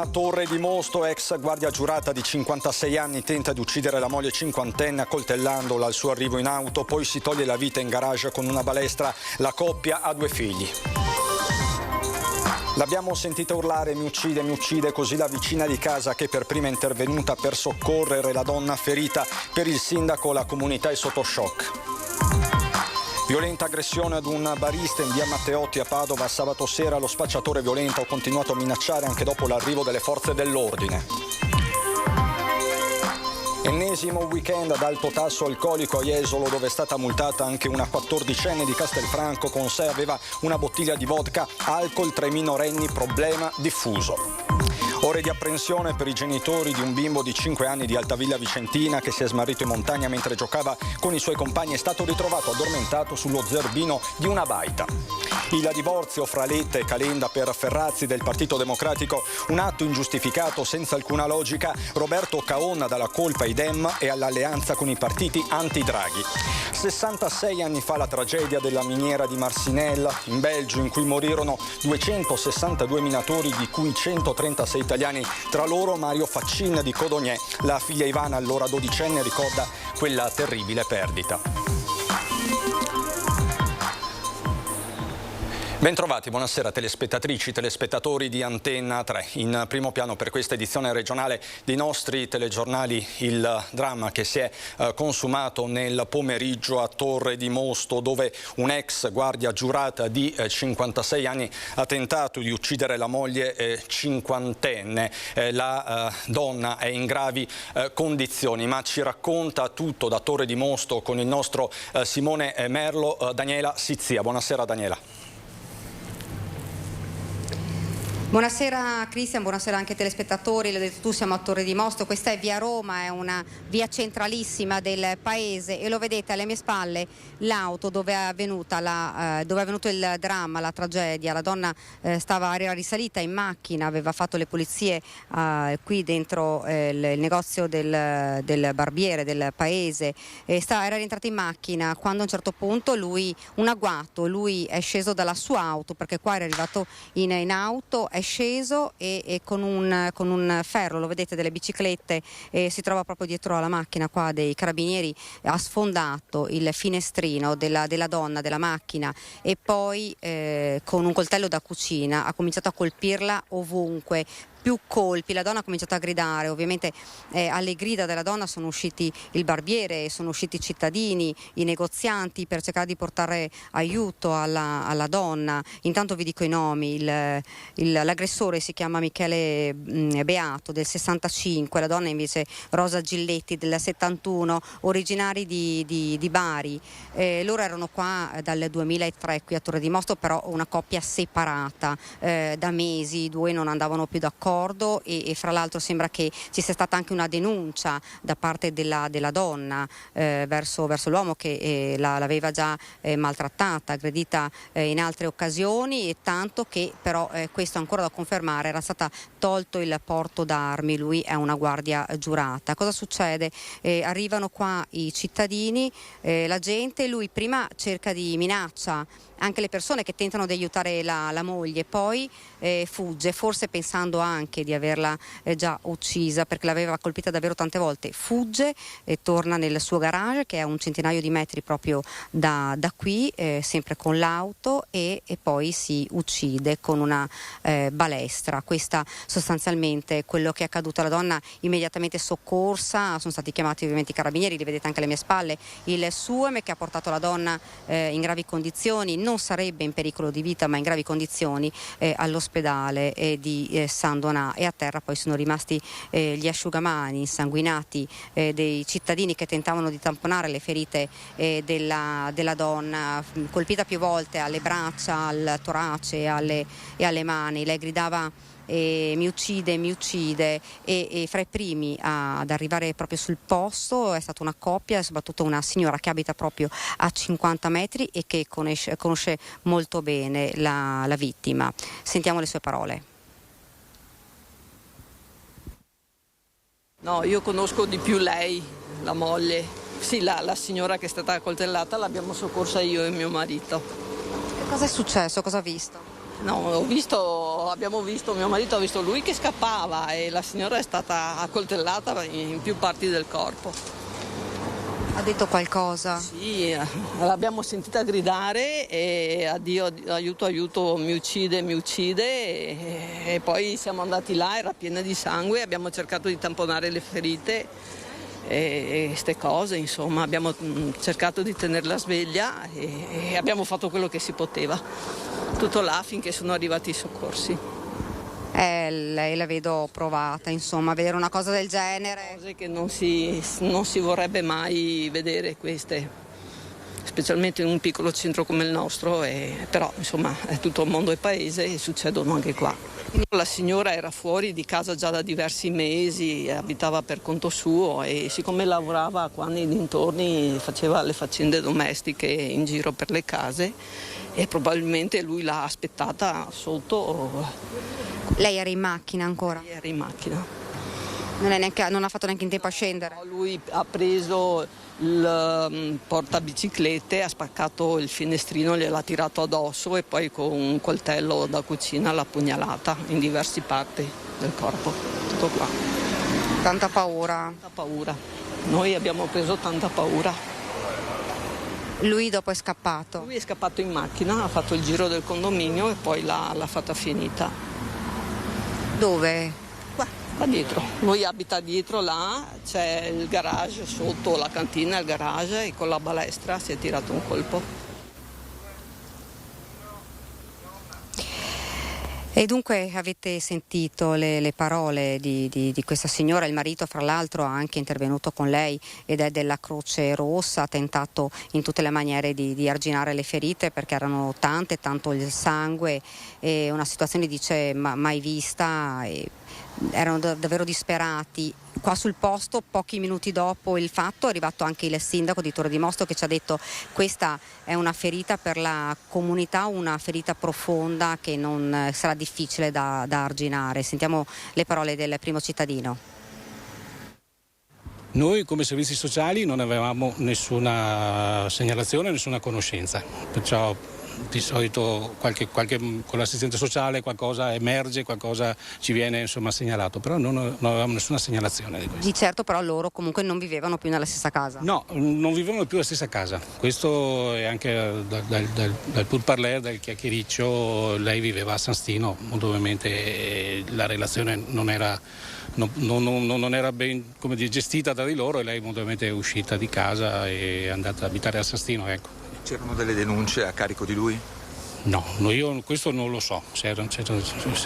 A Torre di Mosto, ex guardia giurata di 56 anni tenta di uccidere la moglie cinquantenne accoltellandola al suo arrivo in auto, poi si toglie la vita in garage con una balestra. La coppia ha 2 figli. L'abbiamo sentita urlare mi uccide, così la vicina di casa che per prima è intervenuta per soccorrere la donna ferita. Per il sindaco la comunità è sotto shock. Violenta aggressione ad un barista in via Matteotti a Padova sabato sera. Lo spacciatore violento ha continuato a minacciare anche dopo l'arrivo delle forze dell'ordine. Ennesimo weekend ad alto tasso alcolico a Jesolo, dove è stata multata anche una 14enne di Castelfranco. Con sé aveva una bottiglia di vodka, alcol, 3 minorenni, problema diffuso. Ore di apprensione per i genitori di un bimbo di 5 anni di Altavilla Vicentina che si è smarrito in montagna mentre giocava con i suoi compagni. È stato ritrovato addormentato sullo zerbino di una baita. Il divorzio fra Letta e Calenda per Ferrazzi del Partito Democratico, un atto ingiustificato senza alcuna logica. Roberto Caonna dà la colpa ai Dem e all'alleanza con i partiti anti-Draghi. 66 anni fa la tragedia della miniera di Marcinelle in Belgio, in cui morirono 262 minatori, di cui 136 italiani, tra loro Mario Faccin di Codognè. La figlia Ivana, allora 12enne, ricorda quella terribile perdita. Bentrovati, buonasera telespettatrici, telespettatori di Antenna 3. In primo piano per questa edizione regionale dei nostri telegiornali il dramma che si è consumato nel pomeriggio a Torre di Mosto, dove un ex guardia giurata di 56 anni ha tentato di uccidere la moglie cinquantenne. La donna è in gravi condizioni, ma ci racconta tutto da Torre di Mosto con il nostro Simone Merlo, Daniela Sizia. Buonasera Daniela. Buonasera Cristian, buonasera anche ai telespettatori. L'ho detto tu, siamo a Torre di Mosto, questa è via Roma, è una via centralissima del paese e lo vedete alle mie spalle l'auto dove è avvenuto il dramma, la tragedia. La donna era risalita in macchina, aveva fatto le pulizie qui dentro il negozio del barbiere del paese, era rientrata in macchina quando a un certo punto un agguato, lui è sceso dalla sua auto, perché qua era arrivato in auto, è sceso e con un ferro, lo vedete, delle biciclette, si trova proprio dietro alla macchina qua dei carabinieri, ha sfondato il finestrino della donna, della macchina, e poi con un coltello da cucina ha cominciato a colpirla ovunque. Più colpi, la donna ha cominciato a gridare, ovviamente alle grida della donna sono usciti il barbiere, sono usciti i cittadini, i negozianti per cercare di portare aiuto alla donna. Intanto vi dico i nomi, l'aggressore si chiama Michele Beato del 65, la donna invece Rosa Gilletti del 71, originari di Bari. Loro erano qua dal 2003 qui a Torre di Mosto, però una coppia separata da mesi, i due non andavano più d'accordo. E fra l'altro sembra che ci sia stata anche una denuncia da parte della donna verso l'uomo che l'aveva già maltrattata, aggredita in altre occasioni, e tanto che però questo è ancora da confermare, era stata tolto il porto d'armi, lui è una guardia giurata. Cosa succede? Arrivano qua i cittadini, la gente, lui prima cerca di minaccia anche le persone che tentano di aiutare la moglie, poi fugge, forse pensando anche di averla già uccisa, perché l'aveva colpita davvero tante volte. Fugge e torna nel suo garage, che è a un centinaio di metri proprio da qui, sempre con l'auto, e poi si uccide con una balestra. Questa sostanzialmente quello che è accaduto alla donna, immediatamente soccorsa, sono stati chiamati ovviamente i carabinieri, li vedete anche alle mie spalle, il SUEM che ha portato la donna in gravi condizioni, non sarebbe in pericolo di vita ma in gravi condizioni, all'ospedale di San Donà, e a terra poi sono rimasti gli asciugamani insanguinati dei cittadini che tentavano di tamponare le ferite della donna, colpita più volte alle braccia, al torace e alle mani. Lei gridava mi uccide, e fra i primi ad arrivare proprio sul posto è stata una coppia, soprattutto una signora che abita proprio a 50 metri e che conosce molto bene la vittima. Sentiamo le sue parole. No, io conosco di più lei, la moglie. Sì, la signora che è stata accoltellata l'abbiamo soccorsa io e mio marito. Cosa è successo? Cosa ha visto? No, ho visto abbiamo visto, mio marito ha visto lui che scappava e la signora è stata accoltellata in più parti del corpo. Ha detto qualcosa? Sì, l'abbiamo sentita gridare e addio, aiuto, aiuto, mi uccide e poi siamo andati là, era piena di sangue, abbiamo cercato di tamponare le ferite e queste cose, insomma, abbiamo cercato di tenerla sveglia e abbiamo fatto quello che si poteva. Tutto là finché sono arrivati i soccorsi. Lei la vedo provata, insomma, a vedere una cosa del genere. Cose che non si vorrebbe mai vedere queste, specialmente in un piccolo centro come il nostro, però insomma è tutto il mondo e paese e succedono anche qua. La signora era fuori di casa già da diversi mesi, abitava per conto suo e siccome lavorava qua nei dintorni faceva le faccende domestiche in giro per le case e probabilmente lui l'ha aspettata sotto. Lei era in macchina ancora? Era in macchina. Non ha fatto neanche in tempo a scendere? No, lui ha preso il portabiciclette, ha spaccato il finestrino, gliel'ha tirato addosso e poi con un coltello da cucina l'ha pugnalata in diverse parti del corpo. Tutto qua. Tanta paura. Tanta paura. Noi abbiamo preso tanta paura. Lui dopo è scappato? Lui è scappato in macchina, ha fatto il giro del condominio e poi l'ha fatta finita. Dove? Qua dietro. Lui abita dietro là, c'è il garage sotto, la cantina, il garage e con la balestra si è tirato un colpo. E dunque avete sentito le parole di questa signora, il marito fra l'altro ha anche intervenuto con lei ed è della Croce Rossa, ha tentato in tutte le maniere di arginare le ferite perché erano tante, tanto il sangue, e una situazione dice mai vista, e erano davvero disperati. Qua sul posto, pochi minuti dopo il fatto, è arrivato anche il sindaco di Torre di Mosto che ci ha detto questa è una ferita per la comunità, una ferita profonda che non sarà difficile da arginare. Sentiamo le parole del primo cittadino. Noi come servizi sociali non avevamo nessuna segnalazione, nessuna conoscenza, perciò di solito con l'assistente sociale qualcosa emerge, qualcosa ci viene insomma segnalato, però non avevamo nessuna segnalazione di questo. Di certo però loro comunque non vivevano più nella stessa casa. No, non vivevano più nella stessa casa, questo è anche dal pur parler, dal chiacchiericcio. Lei viveva a San Stino, molto ovviamente la relazione non era ben, come dire, gestita da di loro e lei molto ovviamente è uscita di casa e è andata ad abitare a San Stino, ecco. C'erano delle denunce a carico di lui? No, io questo non lo so, se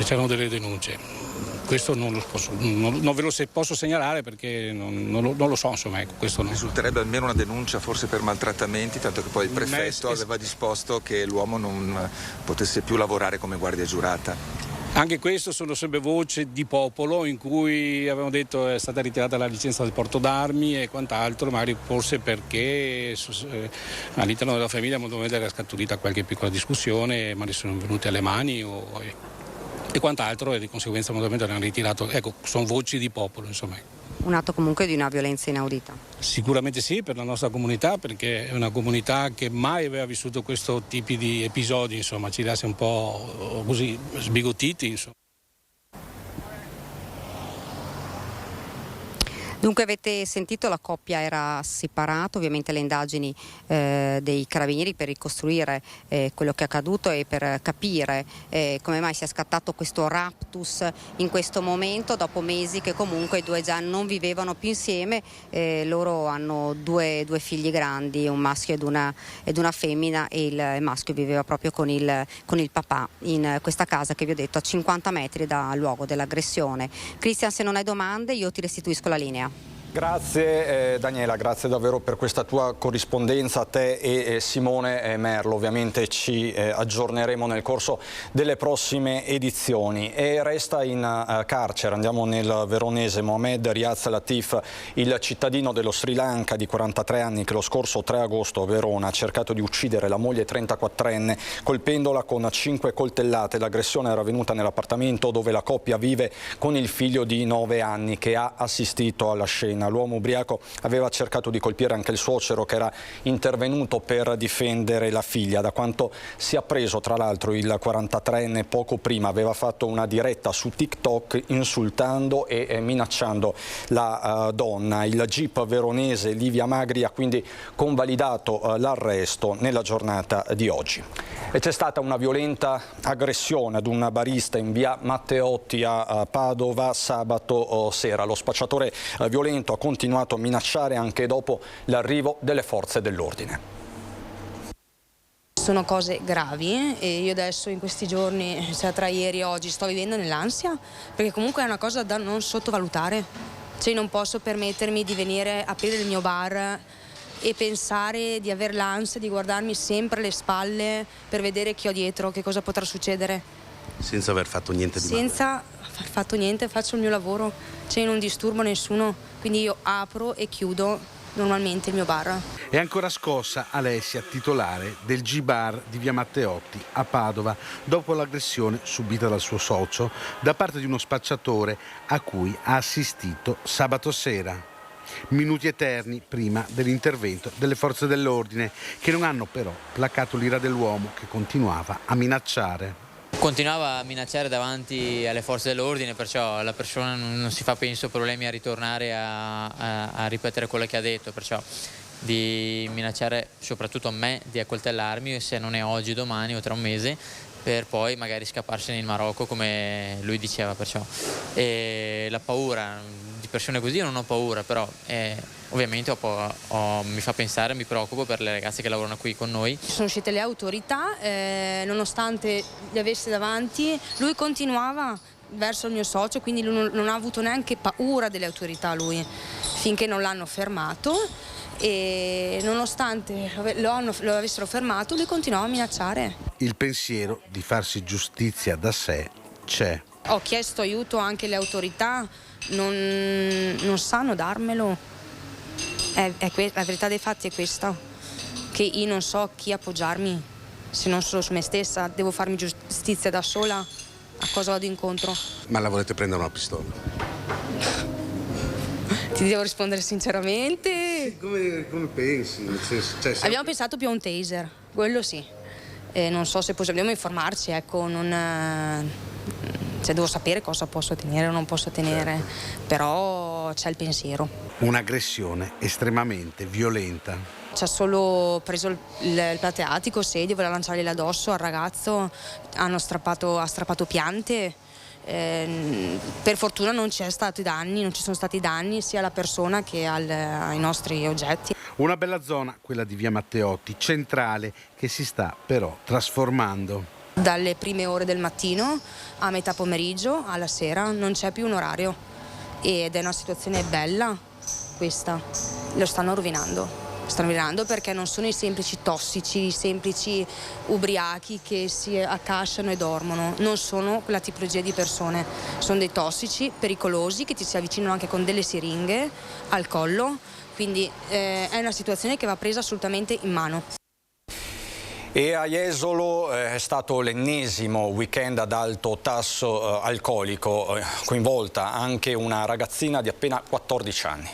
c'erano delle denunce. Questo non ve lo posso segnalare perché non lo so, insomma, ecco, questo no. Risulterebbe almeno una denuncia forse per maltrattamenti, tanto che poi il prefetto aveva disposto che l'uomo non potesse più lavorare come guardia giurata. Anche questo sono sempre voci di popolo in cui avevano detto è stata ritirata la licenza del porto d'armi e quant'altro, magari forse perché all'interno della famiglia molto era scaturita qualche piccola discussione, magari sono venute alle mani e quant'altro e di conseguenza molto hanno ritirato. Ecco, sono voci di popolo, insomma. Un atto comunque di una violenza inaudita. Sicuramente sì, per la nostra comunità, perché è una comunità che mai aveva vissuto questo tipo di episodi, insomma, ci lascia un po' così sbigottiti, insomma. Dunque avete sentito, la coppia era separata, ovviamente le indagini dei carabinieri per ricostruire quello che è accaduto e per capire come mai sia scattato questo raptus in questo momento, dopo mesi che comunque i due già non vivevano più insieme. Loro hanno due figli grandi, un maschio ed una femmina, e il maschio viveva proprio con il papà in questa casa che vi ho detto a 50 metri dal luogo dell'aggressione. Cristian, se non hai domande io ti restituisco la linea. Grazie Daniela, grazie davvero per questa tua corrispondenza a te e Simone Merlo. Ovviamente ci aggiorneremo nel corso delle prossime edizioni. E resta in carcere, andiamo nel veronese, Mohamed Riaz Latif, il cittadino dello Sri Lanka di 43 anni che lo scorso 3 agosto a Verona ha cercato di uccidere la moglie 34enne colpendola con 5 coltellate. L'aggressione era avvenuta nell'appartamento dove la coppia vive con il figlio di 9 anni che ha assistito alla scena. scena. L'uomo ubriaco aveva cercato di colpire anche il suocero che era intervenuto per difendere la figlia. Da quanto si è appreso, tra l'altro, il 43enne poco prima aveva fatto una diretta su TikTok insultando e minacciando la donna. Il GIP veronese Livia Magri ha quindi convalidato l'arresto nella giornata di oggi. E c'è stata una violenta aggressione ad un barista in via Matteotti a Padova sabato sera. Lo spacciatore violento ha continuato a minacciare anche dopo l'arrivo delle forze dell'ordine. Sono cose gravi e io adesso in questi giorni, cioè tra ieri e oggi, sto vivendo nell'ansia, perché comunque è una cosa da non sottovalutare. Cioè non posso permettermi di venire a aprire il mio bar e pensare di avere l'ansia di guardarmi sempre alle spalle per vedere chi ho dietro, che cosa potrà succedere. Senza aver fatto niente di male? Senza aver fatto niente, faccio il mio lavoro, cioè non disturbo nessuno, quindi io apro e chiudo normalmente il mio bar. È ancora scossa Alessia, titolare del G-Bar di via Matteotti a Padova, dopo l'aggressione subita dal suo socio da parte di uno spacciatore a cui ha assistito sabato sera. Minuti eterni prima dell'intervento delle forze dell'ordine, che non hanno però placato l'ira dell'uomo che continuava a minacciare. Continuava a minacciare davanti alle forze dell'ordine, perciò la persona non si fa, penso, problemi a ritornare a ripetere quello che ha detto, perciò di minacciare soprattutto a me di accoltellarmi, se non è oggi, domani o tra un mese, per poi magari scapparsene in Marocco come lui diceva. Perciò e la paura di persone così, io non ho paura, però ovviamente mi fa pensare, mi preoccupo per le ragazze che lavorano qui con noi. Sono uscite le autorità, nonostante li avesse davanti, lui continuava verso il mio socio, quindi lui non ha avuto neanche paura delle autorità lui, finché non l'hanno fermato, e nonostante lo avessero fermato lui continuava a minacciare. Il pensiero di farsi giustizia da sé c'è. Ho chiesto aiuto anche alle autorità, non sanno darmelo. La verità dei fatti è questa, che io non so chi appoggiarmi, se non solo su me stessa. Devo farmi giustizia da sola, a cosa vado incontro? Ma la volete prendere una pistola? Ti devo rispondere sinceramente. Come pensi? Nel senso, Abbiamo pensato più a un taser, quello sì. Non so se dobbiamo informarci, ecco, devo sapere cosa posso tenere o non posso tenere, però c'è il pensiero. Un'aggressione estremamente violenta. Ci ha solo preso il plateatico sedio, voleva lanciargliela addosso al ragazzo, ha strappato piante. Per fortuna non ci sono stati danni sia alla persona che ai nostri oggetti. Una bella zona, quella di via Matteotti, centrale, che si sta però trasformando. Dalle prime ore del mattino a metà pomeriggio alla sera non c'è più un orario ed è una situazione bella questa. Lo stanno rovinando perché non sono i semplici tossici, i semplici ubriachi che si accasciano e dormono, non sono quella tipologia di persone, sono dei tossici pericolosi che ti si avvicinano anche con delle siringhe al collo, quindi è una situazione che va presa assolutamente in mano. E a Jesolo è stato l'ennesimo weekend ad alto tasso alcolico, coinvolta anche una ragazzina di appena 14 anni.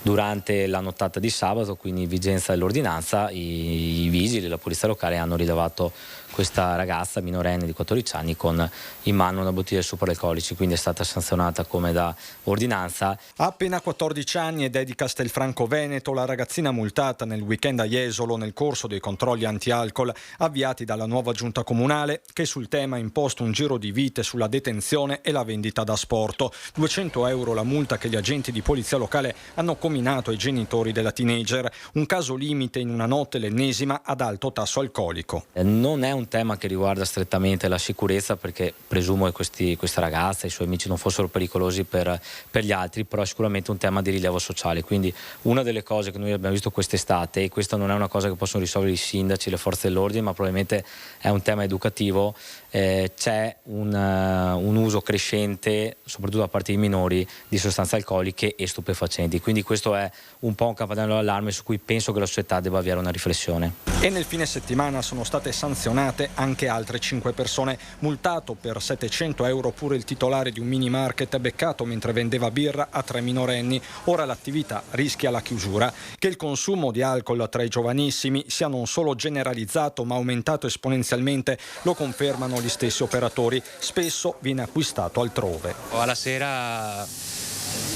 Durante la nottata di sabato, quindi vigenza dell'ordinanza, i vigili, la polizia locale hanno rilevato questa ragazza minorenne di 14 anni con in mano una bottiglia di superalcolici, quindi è stata sanzionata come da ordinanza. Ha appena 14 anni ed è di Castelfranco Veneto, la ragazzina multata nel weekend a Jesolo nel corso dei controlli anti-alcol avviati dalla nuova giunta comunale, che sul tema ha imposto un giro di vite sulla detenzione e la vendita da asporto. 200 euro la multa che gli agenti di polizia locale hanno comminato ai genitori della teenager, un caso limite in una notte, l'ennesima ad alto tasso alcolico. Non è un tema che riguarda strettamente la sicurezza, perché presumo che questa ragazza e i suoi amici non fossero pericolosi per gli altri, però è sicuramente un tema di rilievo sociale. Quindi una delle cose che noi abbiamo visto quest'estate, e questa non è una cosa che possono risolvere i sindaci, le forze dell'ordine, ma probabilmente è un tema educativo, c'è un uso crescente, soprattutto da parte dei minori, di sostanze alcoliche e stupefacenti. Quindi questo è un po' un campanello d'allarme su cui penso che la società debba avviare una riflessione. E nel fine settimana sono state sanzionate impegnate anche altre 5 persone. Multato per 700 euro pure il titolare di un mini market beccato mentre vendeva birra a 3 minorenni. Ora l'attività rischia la chiusura. Che il consumo di alcol tra i giovanissimi sia non solo generalizzato ma aumentato esponenzialmente lo confermano gli stessi operatori. Spesso viene acquistato altrove. Alla sera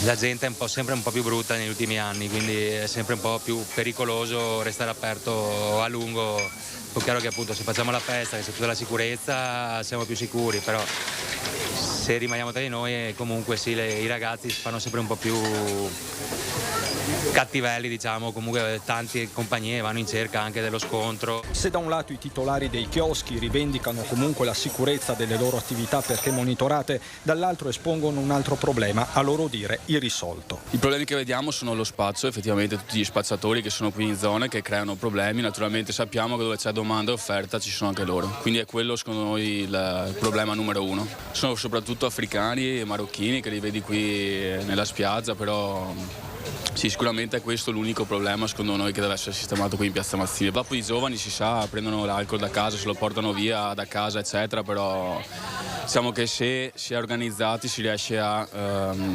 la gente è sempre un po' più brutta negli ultimi anni, quindi è sempre un po' più pericoloso restare aperto a lungo. È chiaro che appunto se facciamo la festa, che c'è tutta la sicurezza, siamo più sicuri, però se rimaniamo tra di noi comunque sì, i ragazzi si fanno sempre un po' più cattivelli, diciamo, comunque tante compagnie vanno in cerca anche dello scontro. Se da un lato i titolari dei chioschi rivendicano comunque la sicurezza delle loro attività perché monitorate, dall'altro espongono un altro problema, a loro dire irrisolto. I problemi che vediamo sono lo spazio, effettivamente tutti gli spazzatori che sono qui in zone che creano problemi, naturalmente sappiamo che dove c'è domanda e offerta ci sono anche loro, quindi è quello secondo noi il problema numero uno. Sono soprattutto africani e marocchini che li vedi qui nella spiaggia, però sì, sicuramente è questo l'unico problema secondo noi che deve essere sistemato qui in Piazza Mazzini. Dopo i giovani si sa, prendono l'alcol da casa, se lo portano via da casa eccetera, però diciamo che se si è organizzati si riesce a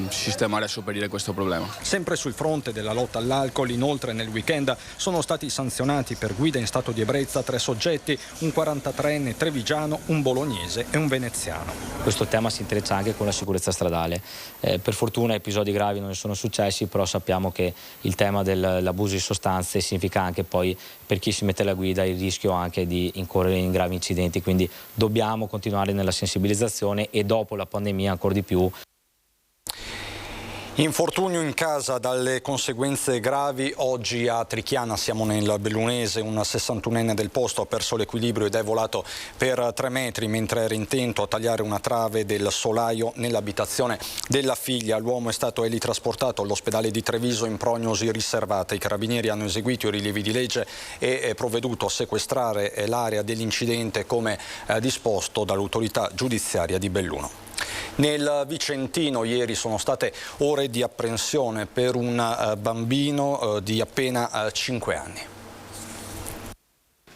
sistemare e a sopperire questo problema. Sempre sul fronte della lotta all'alcol, inoltre nel weekend sono stati sanzionati per guida in stato di ebbrezza 3 soggetti, un 43enne trevigiano, un bolognese e un veneziano. Questo tema si intreccia anche con la sicurezza stradale. Per fortuna episodi gravi non ne sono successi, però sappiamo che il tema dell'abuso di sostanze significa anche poi per chi si mette alla guida il rischio anche di incorrere in gravi incidenti, quindi dobbiamo continuare nella sensibilizzazione e dopo la pandemia ancora di più. Infortunio in casa dalle conseguenze gravi. Oggi a Trichiana, siamo nel Bellunese, un 61enne del posto ha perso l'equilibrio ed è volato per 3 metri mentre era intento a tagliare una trave del solaio nell'abitazione della figlia. L'uomo è stato elitrasportato all'ospedale di Treviso in prognosi riservata. I carabinieri hanno eseguito i rilievi di legge e provveduto a sequestrare l'area dell'incidente come disposto dall'autorità giudiziaria di Belluno. Nel Vicentino ieri sono state ore di apprensione per un bambino di appena 5 anni.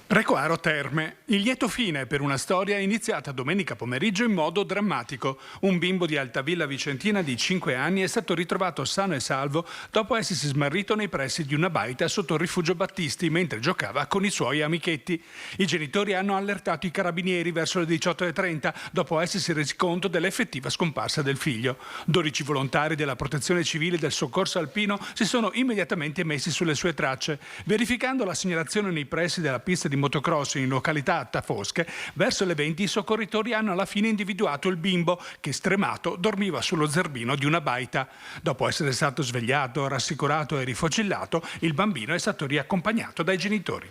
Recoaro Terme, il lieto fine per una storia iniziata domenica pomeriggio in modo drammatico. Un bimbo di Altavilla Vicentina di 5 anni è stato ritrovato sano e salvo dopo essersi smarrito nei pressi di una baita sotto il Rifugio Battisti mentre giocava con i suoi amichetti. I genitori hanno allertato i carabinieri verso le 18:30 dopo essersi resi conto dell'effettiva scomparsa del figlio. 12 volontari della Protezione Civile e del Soccorso Alpino si sono immediatamente messi sulle sue tracce. Verificando la segnalazione nei pressi della pista di motocross in località Attafosche, verso le 20 i soccorritori hanno alla fine individuato il bimbo che, stremato, dormiva sullo zerbino di una baita. Dopo essere stato svegliato, rassicurato e rifocillato, il bambino è stato riaccompagnato dai genitori.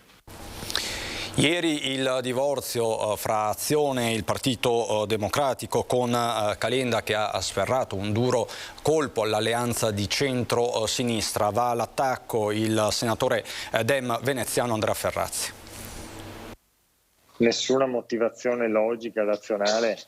Ieri il divorzio fra Azione e il Partito Democratico con Calenda che ha sferrato un duro colpo all'alleanza di centro-sinistra. Va all'attacco il senatore Dem veneziano Andrea Ferrazzi. Nessuna motivazione logica, razionale,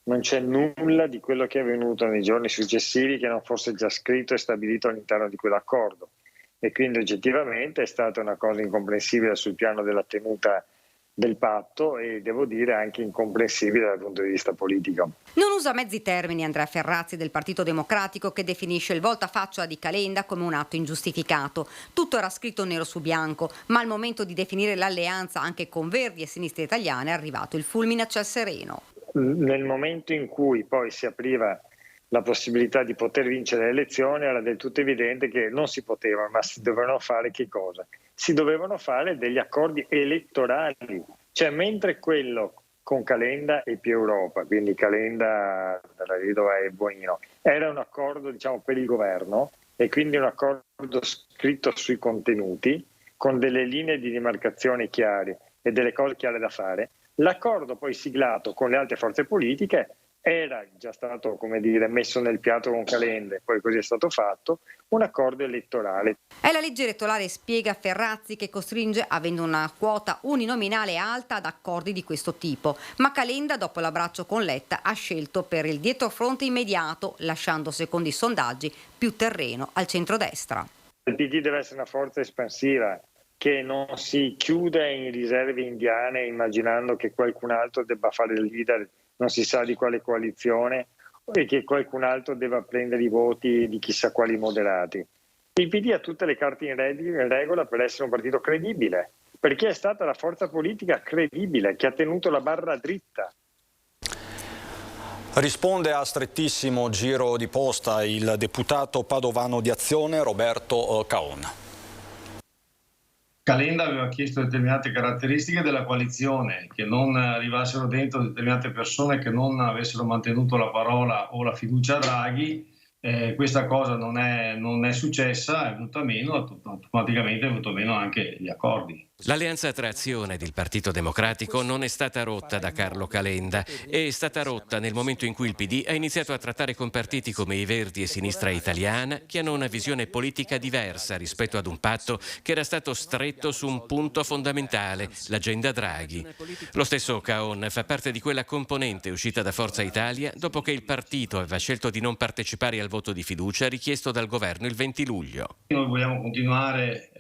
non c'è nulla di quello che è avvenuto nei giorni successivi che non fosse già scritto e stabilito all'interno di quell'accordo e quindi oggettivamente è stata una cosa incomprensibile sul piano della tenuta del patto e devo dire anche incomprensibile dal punto di vista politico. Non usa mezzi termini Andrea Ferrazzi del Partito Democratico che definisce il voltafaccia di Calenda come un atto ingiustificato. Tutto era scritto nero su bianco, ma al momento di definire l'alleanza anche con Verdi e Sinistra Italiana è arrivato il fulmine a ciel sereno. Nel momento in cui poi si apriva la possibilità di poter vincere le elezioni era del tutto evidente che non si poteva, ma si dovevano fare che cosa? Si dovevano fare degli accordi elettorali, cioè mentre quello con Calenda e più Europa, quindi Calenda, Rido e Bonino, era un accordo diciamo per il governo e quindi un accordo scritto sui contenuti con delle linee di demarcazione chiare e delle cose chiare da fare. L'accordo poi siglato con le altre forze politiche era già stato, come dire, messo nel piatto con Calenda, poi così è stato fatto, un accordo elettorale. È la legge elettorale, spiega Ferrazzi, che costringe, avendo una quota uninominale alta, ad accordi di questo tipo. Ma Calenda, dopo l'abbraccio con Letta, ha scelto per il dietrofront immediato, lasciando, secondo i sondaggi, più terreno al centrodestra. Il PD deve essere una forza espansiva, che non si chiuda in riserve indiane immaginando che qualcun altro debba fare il leader, non si sa di quale coalizione, e che qualcun altro debba prendere i voti di chissà quali moderati. Il PD ha tutte le carte in regola per essere un partito credibile, perché è stata la forza politica credibile che ha tenuto la barra dritta. Risponde a strettissimo giro di posta il deputato padovano di Azione Roberto Caon. Calenda aveva chiesto determinate caratteristiche della coalizione, che non arrivassero dentro determinate persone che non avessero mantenuto la parola o la fiducia a Draghi. Questa cosa non è successa, è venuta meno, automaticamente è venuto meno anche gli accordi. L'alleanza tra Azione ed il Partito Democratico non è stata rotta da Carlo Calenda, è stata rotta nel momento in cui il PD ha iniziato a trattare con partiti come i Verdi e Sinistra Italiana, che hanno una visione politica diversa rispetto ad un patto che era stato stretto su un punto fondamentale, l'agenda Draghi. Lo stesso Caon fa parte di quella componente uscita da Forza Italia dopo che il partito aveva scelto di non partecipare al voto di fiducia richiesto dal governo il 20 luglio. Noi vogliamo continuare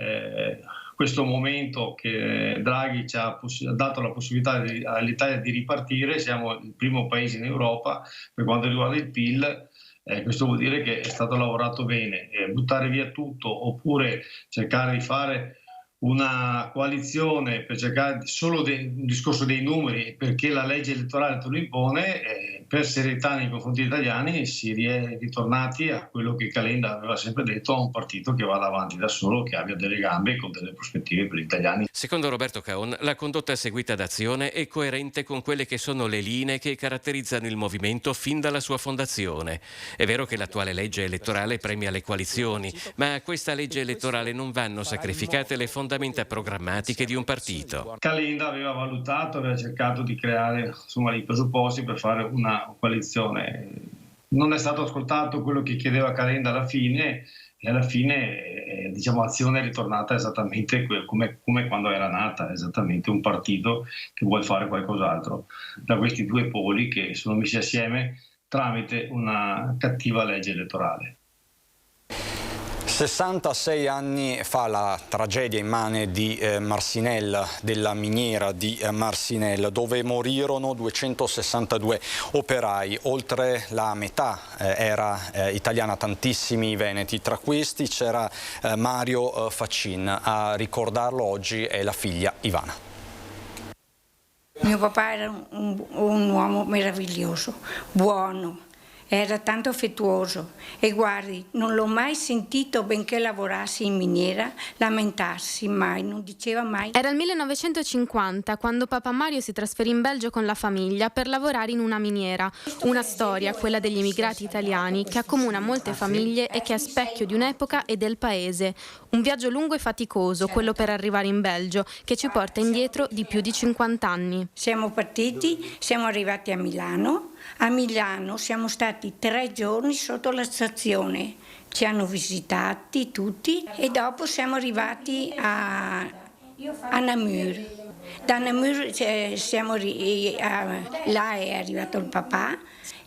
questo momento che Draghi ci ha dato la possibilità all'Italia di ripartire. Siamo il primo paese in Europa per quanto riguarda il PIL. Questo vuol dire che è stato lavorato bene. Buttare via tutto oppure cercare di fare una coalizione per cercare solo un discorso dei numeri perché la legge elettorale te lo impone, per serietà nei confronti degli italiani si è ritornati a quello che Calenda aveva sempre detto, a un partito che vada avanti da solo, che abbia delle gambe con delle prospettive per gli italiani. Secondo Roberto Caon, la condotta seguita da Azione è coerente con quelle che sono le linee che caratterizzano il movimento fin dalla sua fondazione. È vero che l'attuale legge elettorale premia le coalizioni, ma a questa legge elettorale non vanno sacrificate le fondamenta programmatiche di un partito. Calenda aveva valutato, aveva cercato di creare i presupposti per fare una coalizione. Non è stato ascoltato quello che chiedeva Calenda alla fine, e alla fine Azione è ritornata esattamente come quando era nata, esattamente un partito che vuole fare qualcos'altro da questi due poli che sono messi assieme tramite una cattiva legge elettorale. 66 anni fa la tragedia immane di Marcinelle, della miniera di Marcinelle, dove morirono 262 operai, oltre la metà era italiana, tantissimi veneti. Tra questi c'era Mario Faccin. A ricordarlo oggi è la figlia Ivana. Mio papà era un uomo meraviglioso, buono. Era tanto affettuoso e guardi, non l'ho mai sentito, benché lavorassi in miniera, lamentarsi mai, non diceva mai. Era il 1950 quando papà Mario si trasferì in Belgio con la famiglia per lavorare in una miniera. Una storia, quella degli immigrati italiani, che accomuna molte famiglie e che è specchio di un'epoca e del paese. Un viaggio lungo e faticoso, quello per arrivare in Belgio, che ci porta indietro di più di 50 anni. Siamo partiti, siamo arrivati a Milano. A Milano siamo stati 3 giorni sotto la stazione, ci hanno visitati tutti e dopo siamo arrivati a Namur. Da Namur là è arrivato il papà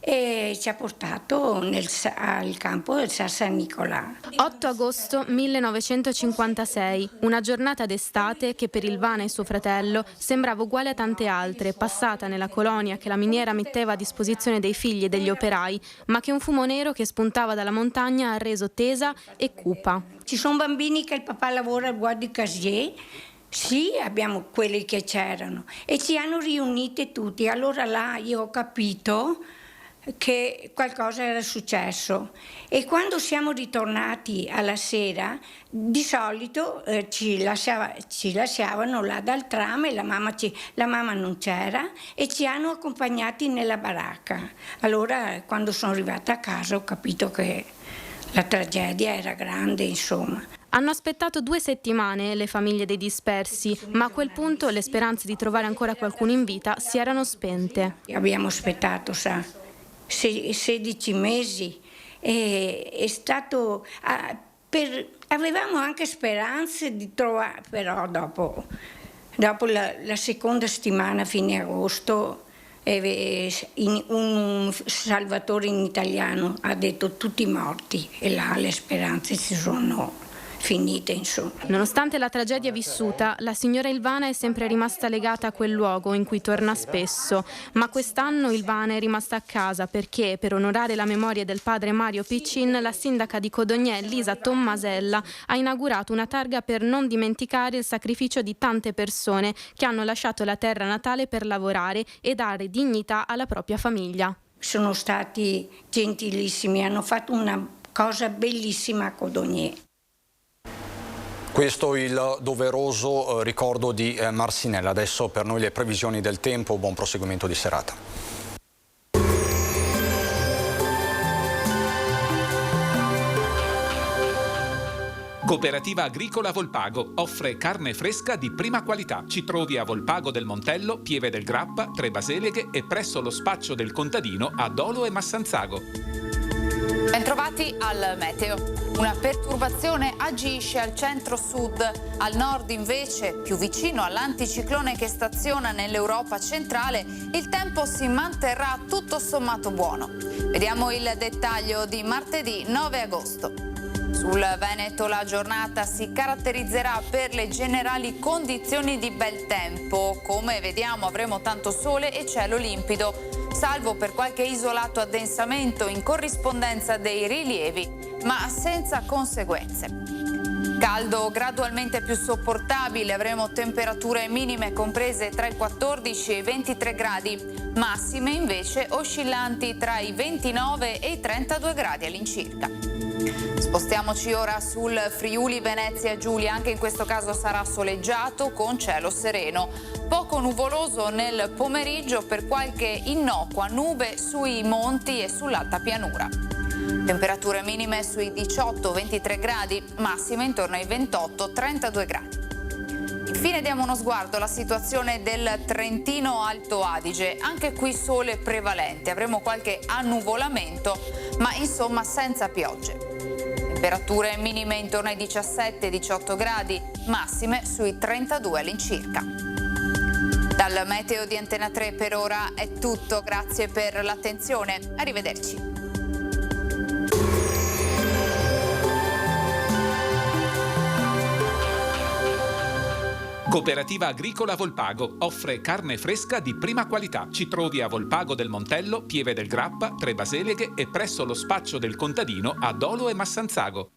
e ci ha portato al campo del San Nicolà. 8 agosto 1956, una giornata d'estate che per Ilvana e suo fratello sembrava uguale a tante altre, passata nella colonia che la miniera metteva a disposizione dei figli e degli operai, ma che un fumo nero che spuntava dalla montagna ha reso tesa e cupa. Ci sono bambini che il papà lavora al Bois du Casier. Sì, abbiamo quelli che c'erano e ci hanno riuniti tutti. Allora là io ho capito che qualcosa era successo e quando siamo ritornati alla sera di solito ci lasciavano là dal tram e la mamma non c'era e ci hanno accompagnati nella baracca. Allora quando sono arrivata a casa ho capito che la tragedia era grande, insomma. Hanno aspettato 2 settimane le famiglie dei dispersi, ma a quel punto le speranze di trovare ancora qualcuno in vita si erano spente. Abbiamo aspettato, 16 mesi. È stato avevamo anche speranze di trovare, però dopo la seconda settimana, fine agosto, un salvatore in italiano ha detto tutti morti e là le speranze si sono finite, insomma. Nonostante la tragedia vissuta, la signora Ilvana è sempre rimasta legata a quel luogo in cui torna spesso, ma quest'anno Ilvana è rimasta a casa perché, per onorare la memoria del padre Mario Piccin, la sindaca di Codognè, Lisa Tommasella, ha inaugurato una targa per non dimenticare il sacrificio di tante persone che hanno lasciato la terra natale per lavorare e dare dignità alla propria famiglia. Sono stati gentilissimi, hanno fatto una cosa bellissima a Codognè. Questo il doveroso ricordo di Marsinella. Adesso per noi le previsioni del tempo, buon proseguimento di serata. Cooperativa Agricola Volpago offre carne fresca di prima qualità. Ci trovi a Volpago del Montello, Pieve del Grappa, Tre Baseleghe e presso lo spaccio del contadino a Dolo e Massanzago. Bentrovati al meteo. Una perturbazione agisce al centro-sud, al nord invece, più vicino all'anticiclone che staziona nell'Europa centrale, il tempo si manterrà tutto sommato buono. Vediamo il dettaglio di martedì 9 agosto. Sul Veneto la giornata si caratterizzerà per le generali condizioni di bel tempo. Come vediamo avremo tanto sole e cielo limpido, salvo per qualche isolato addensamento in corrispondenza dei rilievi, ma senza conseguenze. Caldo gradualmente più sopportabile, avremo temperature minime comprese tra i 14 e i 23 gradi, massime invece oscillanti tra i 29 e i 32 gradi all'incirca. Spostiamoci ora sul Friuli Venezia Giulia, anche in questo caso sarà soleggiato con cielo sereno, poco nuvoloso nel pomeriggio per qualche innocua nube sui monti e sull'alta pianura. Temperature minime sui 18-23 gradi, massime intorno ai 28-32 gradi. Infine diamo uno sguardo alla situazione del Trentino Alto Adige, anche qui sole prevalente, avremo qualche annuvolamento, ma insomma senza piogge. Temperature minime intorno ai 17-18 gradi, massime sui 32 all'incirca. Dal meteo di Antena 3 per ora è tutto, grazie per l'attenzione, arrivederci. Cooperativa Agricola Volpago offre carne fresca di prima qualità. Ci trovi a Volpago del Montello, Pieve del Grappa, Tre Baseleghe e presso lo spaccio del contadino a Dolo e Massanzago.